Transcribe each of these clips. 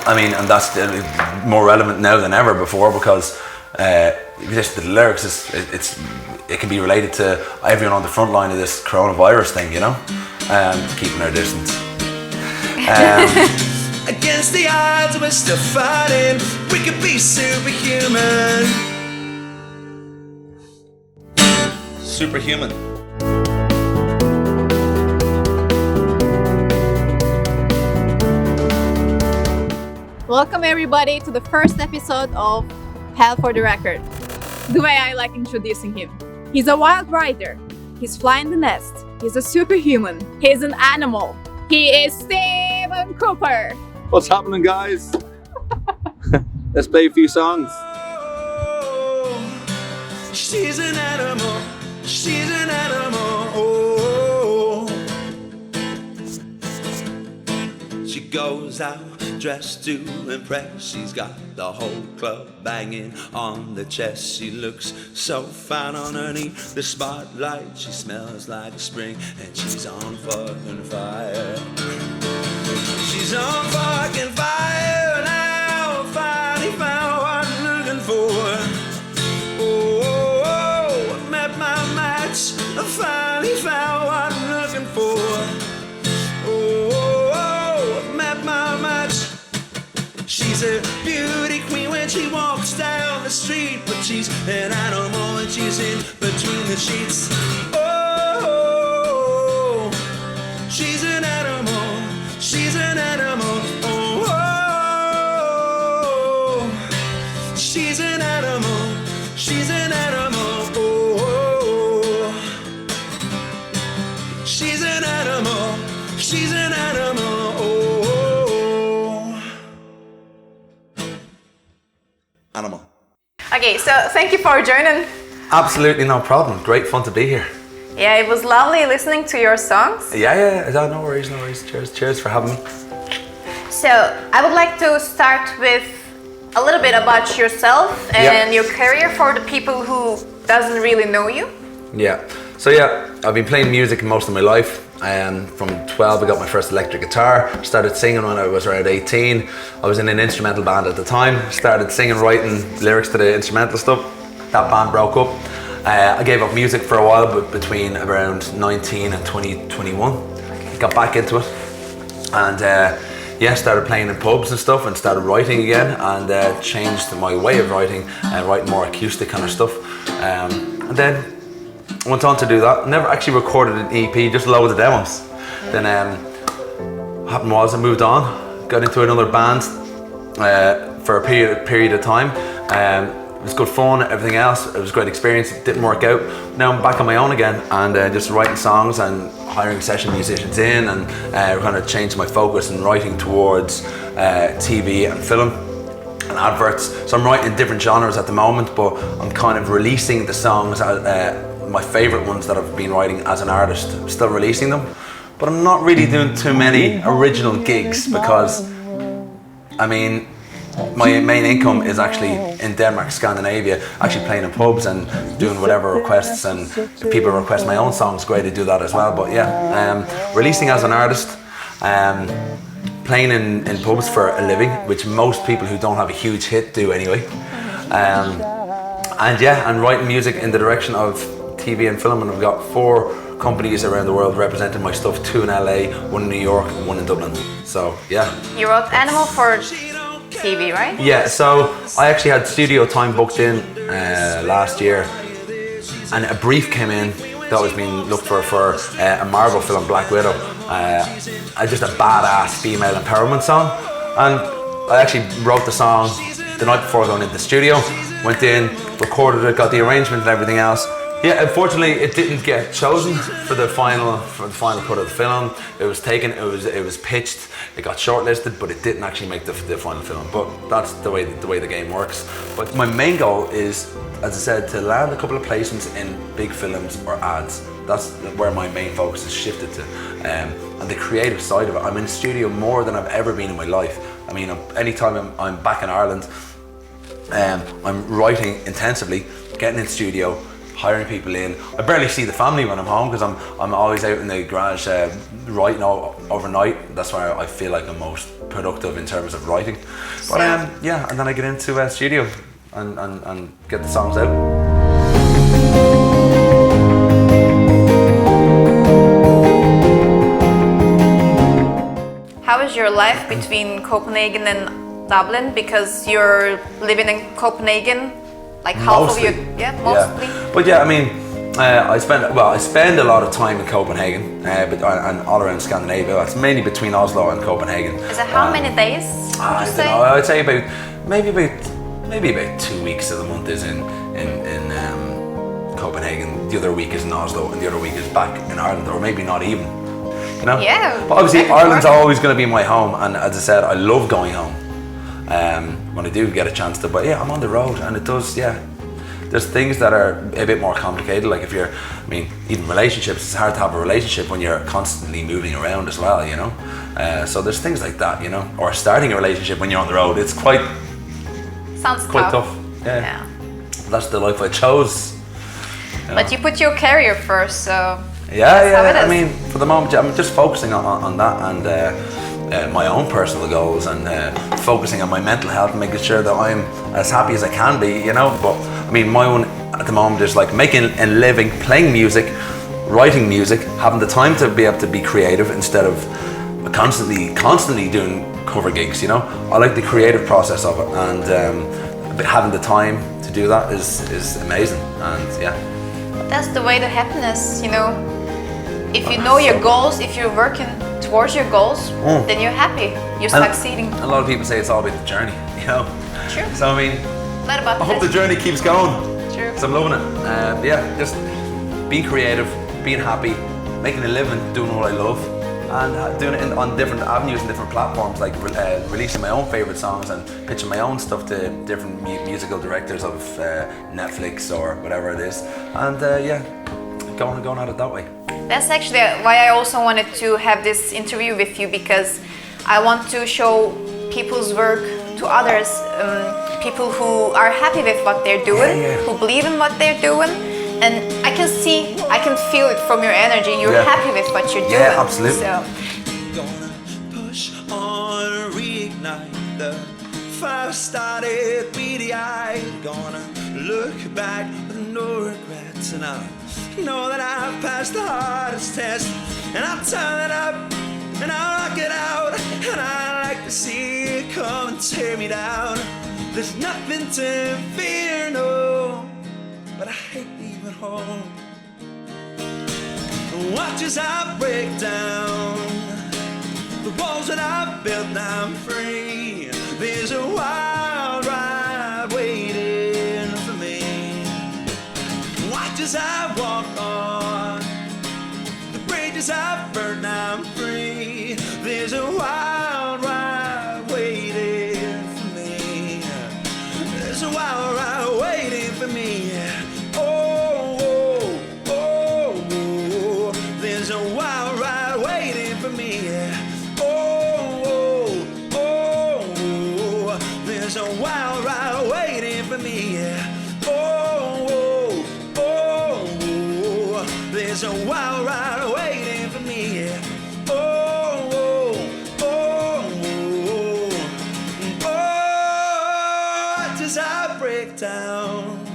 I mean, and that's more relevant now than ever before, because if you listen to the lyrics, it can be related to everyone on the front line of this coronavirus thing, you know, keeping our distance. Against the odds, we're still fighting. We could be superhuman. Superhuman. Welcome everybody to the first episode of Pell for the Record. The way I like introducing him. He's a wild rider. He's flying the nest. He's a superhuman. He's an animal. He is Stephen Cooper. What's happening, guys? Let's play a few songs. She's an animal. She's an animal. She goes out dressed to impress. She's got the whole club banging on the chest. She looks so fine underneath the spotlight. She smells like spring and she's on fucking fire. She's on fucking fire now. Finally found what I'm looking for. Oh, I met my match. I finally found what I'm looking for. Oh, I met my match. She's a beauty queen when she walks down the street, but she's an animal when she's in between the sheets. Oh, she's an animal. She's an animal. Oh, she's an animal. She's an animal. Oh, she's an animal. She's an animal. Oh, animal. Okay, so thank you for joining. Absolutely no problem. Great fun to be here. Yeah, it was lovely listening to your songs. Yeah. No worries. Cheers for having me. So I would like to start with a little bit about yourself and your career for the people who doesn't really know you. Yeah. So I've been playing music most of my life. From 12 I got my first electric guitar, started singing when I was around 18. I was in an instrumental band at the time, started singing, writing lyrics to the instrumental stuff. That band broke up. I gave up music for a while, but between around 19 and 21, got back into it. And started playing in pubs and stuff and started writing again, and changed my way of writing and writing more acoustic kind of stuff. And then went on to do that. Never actually recorded an EP, just loads of demos. Then what happened was I moved on, got into another band for a period of time. It was good fun, everything else. It was a great experience. It didn't work out. Now I'm back on my own again and just writing songs and hiring session musicians in, and kind of changed my focus and writing towards TV and film and adverts. So I'm writing different genres at the moment, but I'm kind of releasing the songs, my favourite ones that I've been writing as an artist, still releasing them. But I'm not really doing too many original gigs because, I mean, my main income is actually in Denmark, Scandinavia, actually playing in pubs and doing whatever requests, and if people request my own songs, great to do that as well. But releasing as an artist, playing in pubs for a living, which most people who don't have a huge hit do anyway. And writing music in the direction of TV and film, and I've got 4 companies around the world representing my stuff, 2 in LA, 1 in New York and 1 in Dublin. So yeah. You wrote Animal for TV, right? Yeah, so I actually had studio time booked in last year, and a brief came in that was being looked for a Marvel film, Black Widow. Just a badass female empowerment song, and I actually wrote the song the night before going into the studio, went in, recorded it, got the arrangement and everything else. Yeah, unfortunately, it didn't get chosen for the final cut of the film. It was taken, it was pitched, it got shortlisted, but it didn't actually make the final film. But that's the way the game works. But my main goal is, as I said, to land a couple of placements in big films or ads. That's where my main focus is shifted to. And the creative side of it, I'm in the studio more than I've ever been in my life. I mean, anytime I'm back in Ireland, I'm writing intensively, getting in the studio, hiring people in. I barely see the family when I'm home because I'm always out in the garage writing overnight. That's where I feel like I'm most productive in terms of writing. But yeah, and then I get into a studio and get the songs out. How is your life between Copenhagen and Dublin? Because you're living in Copenhagen, like half Mostly. of you, mostly. Yeah. But yeah, I mean, I spend a lot of time in Copenhagen, and all around Scandinavia. It's mainly between Oslo and Copenhagen. Is it how many days? I don't know. I'd say maybe about 2 weeks of the month is in Copenhagen. The other week is in Oslo, and the other week is back in Ireland, or maybe not even. You know? Yeah. But obviously, Ireland's always going to be my home, and as I said, I love going home. When I do get a chance to, but yeah, I'm on the road, and it does, yeah. There's things that are a bit more complicated, like if you're, I mean, even relationships, it's hard to have a relationship when you're constantly moving around as well, you know? So there's things like that, you know? Or starting a relationship when you're on the road, it's quite tough. Yeah. That's the life I chose. You know? But you put your career first, so... Yeah, I mean, for the moment, I'm just focusing on that and my own personal goals and focusing on my mental health and making sure that I'm as happy as I can be, you know? But, I mean, my one at the moment is like making a living, playing music, writing music, having the time to be able to be creative instead of constantly doing cover gigs, you know? I like the creative process of it, and having the time to do that is amazing, and yeah. That's the way to happiness, you know? If you know your goals, if you're working towards your goals, then you're happy, you're succeeding. A lot of people say it's all about the journey, you know? True. So I mean, Not about I hope the journey keeps going. True. So I'm loving it. Yeah, just being creative, being happy, making a living, doing what I love, and doing it on different avenues and different platforms, like releasing my own favourite songs and pitching my own stuff to different musical directors of Netflix or whatever it is, and yeah, going at it that way. That's actually why I also wanted to have this interview with you, because I want to show people's work to others, people who are happy with what they're doing, who believe in what they're doing, and I can feel it from your energy. You're happy with what you're doing. Yeah, absolutely. So. Gonna push on, reignite the fire started beady-eyed. Gonna look back with no regrets, and I know that I've passed the hardest test, and I'll turn it up and I'll rock it out, and I like to see it come and tear me down. There's nothing to fear, no, but I hate leaving home. Watch as I break down the walls that I've built. I'm free. There's a wild ride waiting for me. Watch as I walk on the bridges I've burned. I'm free. There's a wild ride waiting for me. There's a wild ride waiting for me. Oh, oh, oh, oh. There's a wild ride waiting for me. Oh, oh, oh, oh. There's a wild ride waiting for me. Oh, oh, oh, oh. There's a wild ride waiting for me. Oh, oh, oh, oh. Oh, just I break down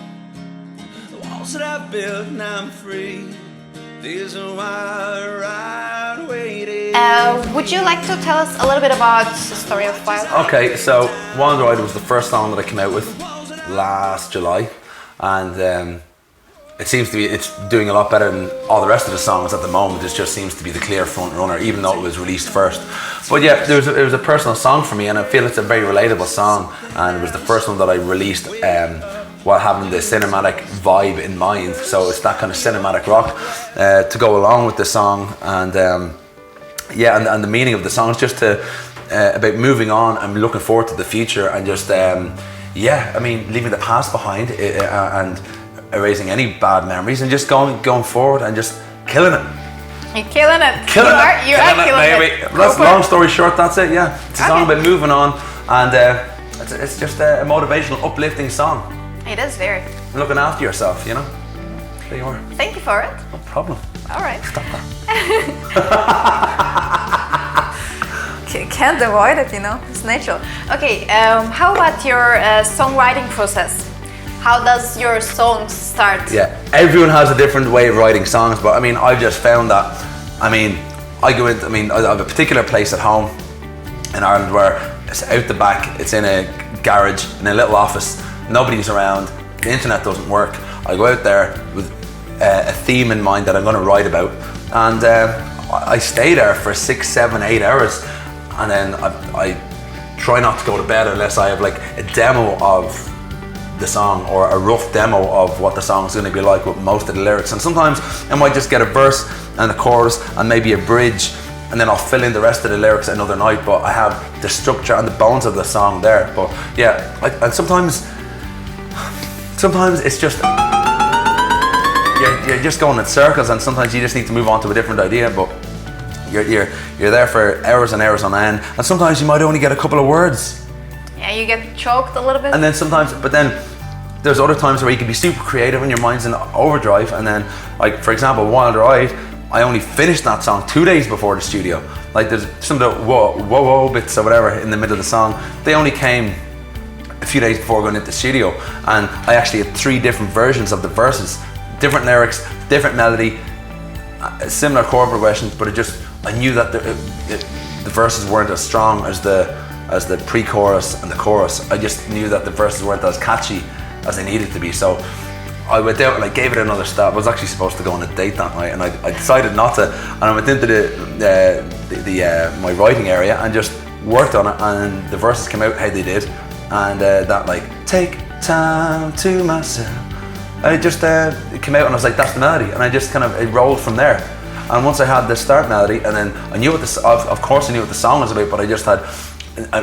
the walls that I built, and I'm free. There's a wild ride waiting. Would you like to tell us a little bit about the story of Wild Ride? Okay, so Wild Ride was the first song that I came out with last July, and it seems to be, it's doing a lot better than all the rest of the songs at the moment. It just seems to be the clear front runner, even though it was released first. But yeah, it was a personal song for me, and I feel it's a very relatable song, and it was the first one that I released while having the cinematic vibe in mind. So it's that kind of cinematic rock to go along with the song, and yeah, and the meaning of the song is just to about moving on and looking forward to the future, and just yeah, I mean, leaving the past behind and erasing any bad memories, and just going forward and just killing it. You're killing it. Killing it. You are killing baby. it. That's long story short. That's it. Yeah, it's a song about moving on, and it's just a motivational, uplifting song. It is very. Looking after yourself, you know. there you are. Thank you for it. No problem. All right. Stop that. Can't avoid it, you know. It's natural. Okay. How about your songwriting process? How does your songs start? Yeah, everyone has a different way of writing songs, but I mean, I've just found that, I mean, I have a particular place at home in Ireland where it's out the back, it's in a garage, in a little office, nobody's around, the internet doesn't work. I go out there with a theme in mind that I'm going to write about, and I stay there for 6, 7, 8 hours, and then I try not to go to bed unless I have like a demo of the song or a rough demo of what the song is going to be like with most of the lyrics. And sometimes I might just get a verse and a chorus and maybe a bridge, and then I'll fill in the rest of the lyrics another night, but I have the structure and the bones of the song there. But yeah, and sometimes it's just you're just going in circles, and sometimes you just need to move on to a different idea, but you're there for hours and hours on end, and sometimes you might only get a couple of words. Yeah, you get choked a little bit. And then sometimes, but then there's other times where you can be super creative and your mind's in overdrive, and then, like, for example, Wild Ride, I only finished that song 2 days before the studio. Like, there's some of the whoa bits or whatever in the middle of the song, they only came a few days before going into the studio, and I actually had 3 different versions of the verses, different lyrics, different melody, similar chord progressions, but I knew that the verses weren't as strong as the pre-chorus and the chorus. I just knew that the verses weren't as catchy as they needed to be. So I went out and I gave it another stab. I was actually supposed to go on a date that night, and I decided not to. And I went into my writing area and just worked on it, and the verses came out how they did. And that, like, take time to myself, and it just came out, and I was like, that's the melody. And I just it rolled from there. And once I had the start melody, and then I knew of course I knew what the song was about, but I just had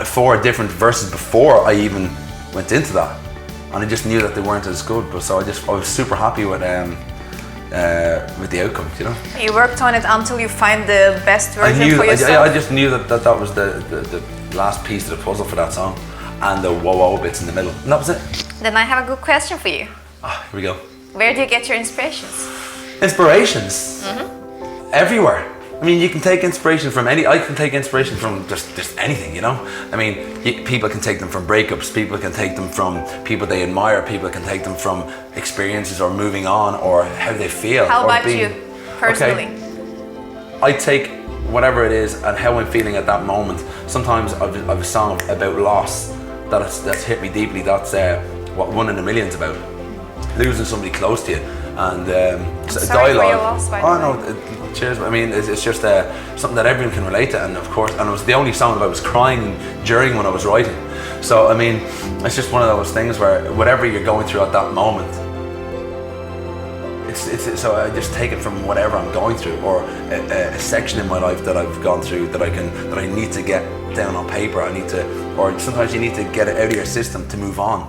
4 different verses before I even went into that, and I just knew that they weren't as good. But so I was super happy with the outcome, you know. You worked on it until you find the best version for yourself. I just knew that was the last piece of the puzzle for that song, and the whoa bits in the middle, and that was it. Then I have a good question for you. Here we go. Where do you get your inspirations? Inspirations? Everywhere. I mean, you can take inspiration from I can take inspiration from just anything, you know? I mean, people can take them from breakups, people can take them from people they admire, people can take them from experiences or moving on or how they feel. How about you, personally? Okay. I take whatever it is and how I'm feeling at that moment. Sometimes I've a song about loss that's hit me deeply. That's what One in a Million's about. Losing somebody close to you. And sorry for your loss, by the way. No, cheers. I mean, it's just something that everyone can relate to, and of course, and it was the only song that I was crying during when I was writing. So I mean, it's just one of those things where whatever you're going through at that moment, so I just take it from whatever I'm going through, or a section in my life that I've gone through that I need to get down on paper. Or sometimes you need to get it out of your system to move on.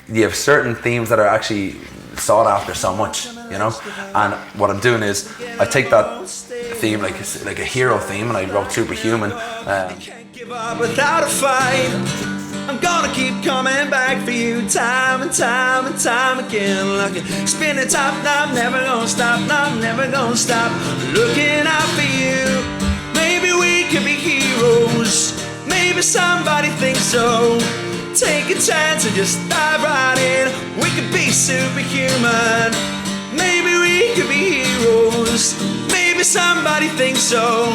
You have certain themes that are actually sought after so much, you know, and what I'm doing is I take that theme like a hero theme, and I wrote Superhuman. Can't give up without a fight. I'm gonna keep coming back for you time and time and time again, like a spinning top. Now I'm never gonna stop, now I'm never gonna stop looking out for you. Maybe we could be heroes, maybe somebody thinks so. Take a chance and just dive right in. We could be superhuman. Maybe we could be heroes. Maybe somebody thinks so.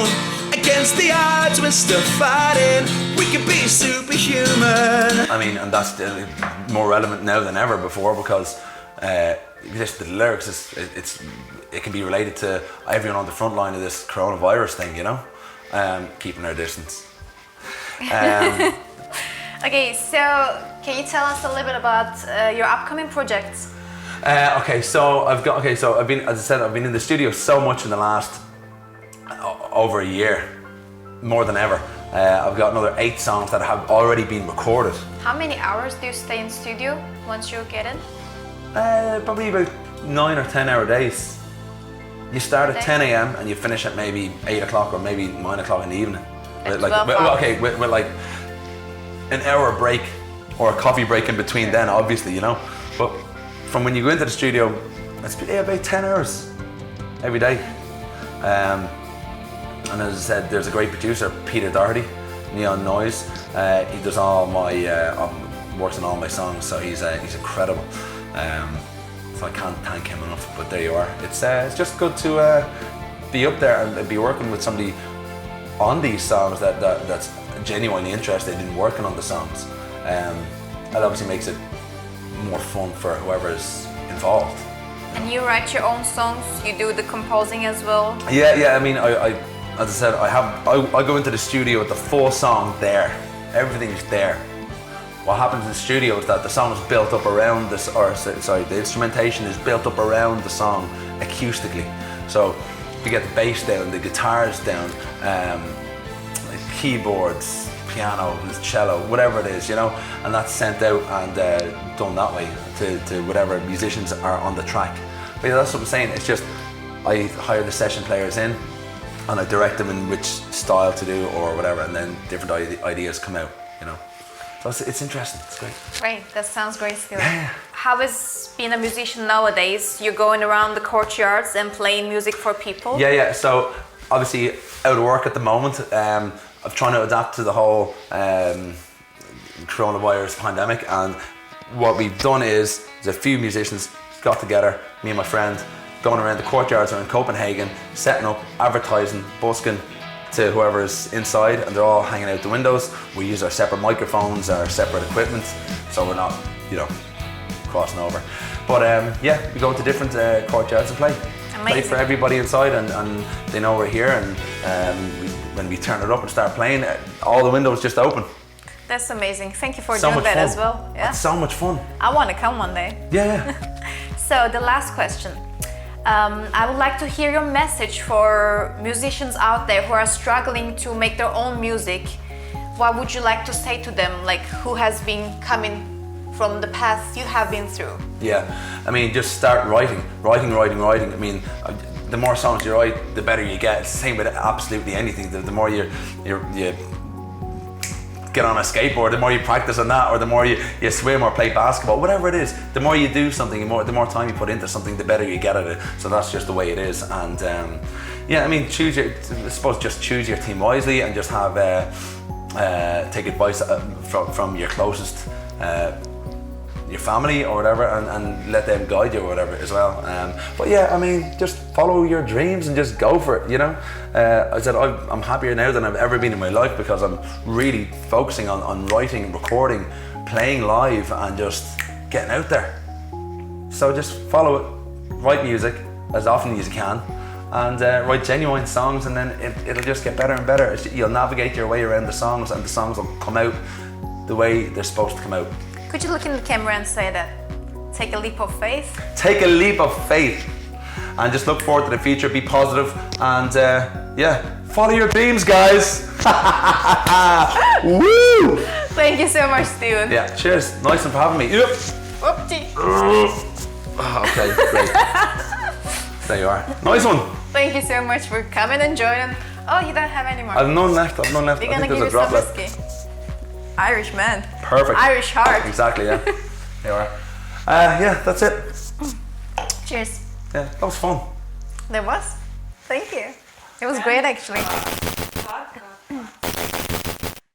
Against the odds we're still fighting. We could be superhuman. I mean, and that's more relevant now than ever before, because just the lyrics, it can be related to everyone on the front line of this coronavirus thing, you know, keeping our distance. Okay, so can you tell us a little bit about your upcoming projects? So I've been, as I said, I've been in the studio so much in the last over a year, more than ever. I've got another 8 songs that have already been recorded. How many hours do you stay in studio once you get in? Probably about 9 or 10 hour days. You start at 10 a.m. and you finish at maybe 8 o'clock or maybe 9 o'clock in the evening. With like an hour break or a coffee break in between then, obviously, you know. But from when you go into the studio It's about 10 hours every day. And as I said, there's a great producer, Peter Doherty, Neon Noise. He does all my, works on all my songs, so he's incredible. So I can't thank him enough, but there you are. It's just good to be up there and be working with somebody on these songs that's genuinely interested in working on the songs. That obviously makes it more fun for whoever is involved. And you write your own songs, you do the composing as well? Yeah, I mean, I as I said, I go into the studio with the full song there. Everything's there. What happens in the studio is that the song is built up around this, the instrumentation is built up around the song acoustically. So you get the bass down, the guitars down, like keyboards, piano, cello, whatever it is, you know, and that's sent out and done that way to whatever musicians are on the track. But yeah, that's what I'm saying. It's just I hire the session players in and I direct them in which style to do or whatever, and then different ideas come out, you know. So it's interesting. It's great. Great, that sounds great still. Yeah. How is being a musician nowadays? You're going around the courtyards and playing music for people? Yeah. So obviously out of work at the moment. I'm trying to adapt to the whole coronavirus pandemic, and what we've done is there's a few musicians got together, me and my friend, going around the courtyards around Copenhagen, setting up, advertising, busking to whoever's inside, and they're all hanging out the windows. We use our separate microphones, our separate equipment, so we're not, you know, crossing over. But yeah, we go to different courtyards and play. Amazing. Play for everybody inside, and they know we're here, and when we turn it up and start playing, all the windows just open. That's amazing. Thank you for So doing much that fun. as well. Yeah. It's so much fun. I want to come one day. Yeah. So the last question. I would like to hear your message for musicians out there who are struggling to make their own music. What would you like to say to them, like who has been coming from the path you have been through? Yeah, I mean, just start writing. I mean, the more songs you write, the better you get. It's the same with absolutely anything. The more you get on a skateboard, the more you practice on that, or the more you swim or play basketball, whatever it is, the more you do something, the more time you put into something, the better you get at it. So that's just the way it is. And yeah, I mean, I suppose just choose your team wisely, and just have take advice from your closest, your family or whatever, and let them guide you or whatever as well. But yeah, I mean, just follow your dreams and just go for it, you know. I said I'm happier now than I've ever been in my life, because I'm really focusing on writing, recording, playing live, and just getting out there. So just follow it, write music as often as you can, and write genuine songs, and then it'll just get better and better. You'll navigate your way around the songs, and the songs will come out the way they're supposed to come out. Could you look in the camera and say that? Take a leap of faith? Take a leap of faith and just look forward to the future, be positive, and yeah, follow your dreams, guys. Woo! Thank you so much, Steven. Yeah, cheers. Nice one for having me. Yep. Oopsie. Okay, great. There you are. Nice one. Thank you so much for coming and joining. Oh, you don't have any more. I've none left. We're gonna give you some whiskey. Irish man. Perfect. Irish heart. Exactly, yeah. There you are. Yeah, that's it. Cheers. Yeah, that was fun. There was. Thank you. It was great, actually.